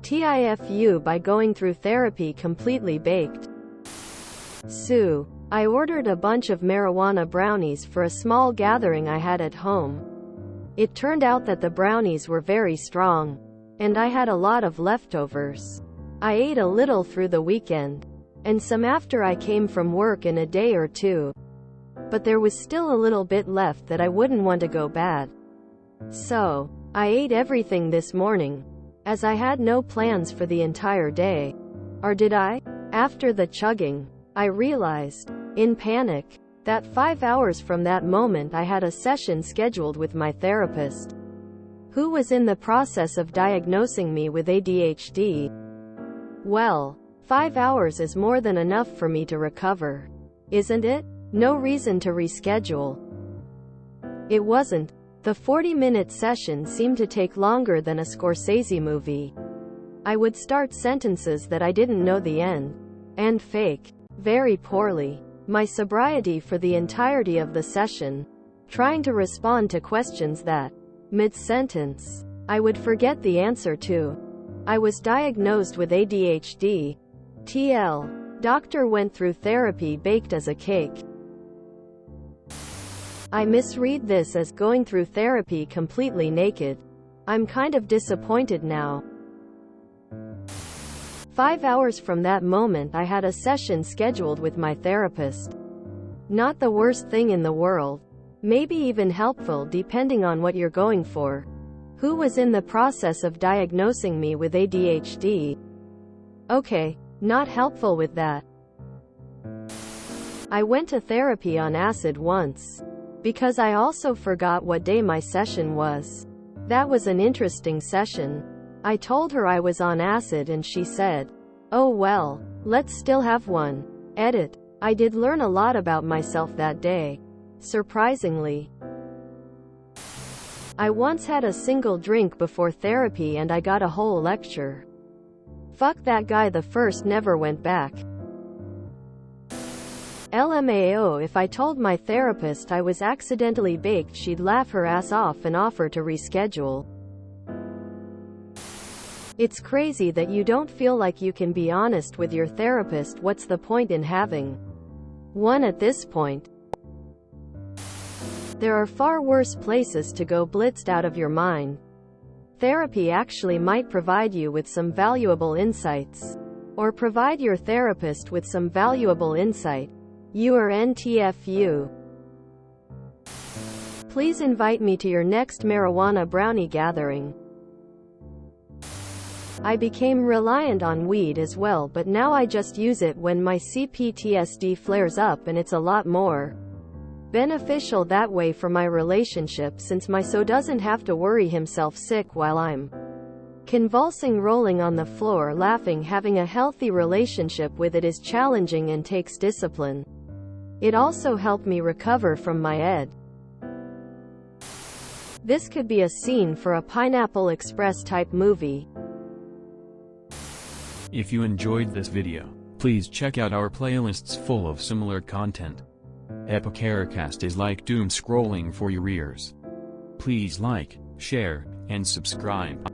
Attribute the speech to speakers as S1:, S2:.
S1: TIFU by going through therapy completely baked. Sue. I ordered a bunch of marijuana brownies for a small gathering I had at home. It turned out that the brownies were very strong, and I had a lot of leftovers. I ate a little through the weekend, and some after I came from work in a day or two. But there was still a little bit left that I wouldn't want to go bad. So, I ate everything this morning, as I had no plans for the entire day. Or did I? After the chugging, I realized, in panic, that 5 hours from that moment I had a session scheduled with my therapist, who was in the process of diagnosing me with ADHD. Well, 5 hours is more than enough for me to recover, isn't it? No reason to reschedule. It wasn't. The 40-minute session seemed to take longer than a Scorsese movie. I would start sentences that I didn't know the end, and fake, very poorly, my sobriety for the entirety of the session, trying to respond to questions that, mid-sentence, I would forget the answer to. I was diagnosed with ADHD. TL. Doctor went through therapy baked as a cake. I misread this as going through therapy completely naked. I'm kind of disappointed now. 5 hours from that moment I had a session scheduled with my therapist. Not the worst thing in the world. Maybe even helpful depending on what you're going for. Who was in the process of diagnosing me with ADHD. Okay, not helpful with that. I went to therapy on acid once, because I also forgot what day my session was. That was an interesting session. I told her I was on acid and she said, "Oh well, let's still have one." Edit. I did learn a lot about myself that day. Surprisingly. I once had a single drink before therapy and I got a whole lecture. Fuck that guy. The first never went back. LMAO, if I told my therapist I was accidentally baked, she'd laugh her ass off and offer to reschedule. It's crazy that you don't feel like you can be honest with your therapist. What's the point in having one at this point? There are far worse places to go blitzed out of your mind. Therapy actually might provide you with some valuable insights. Or provide your therapist with some valuable insight. You are NTFU. Please invite me to your next marijuana brownie gathering. I became reliant on weed as well, but now I just use it when my CPTSD flares up, and it's a lot more beneficial that way for my relationship, since my so doesn't have to worry himself sick while I'm convulsing, rolling on the floor, laughing. Having a healthy relationship with it is challenging and takes discipline. It also helped me recover from my ed. This could be a scene for a Pineapple Express type movie.
S2: If you enjoyed this video, please check out our playlists full of similar content. Epicaricast is like doom scrolling for your ears. Please like, share, and subscribe.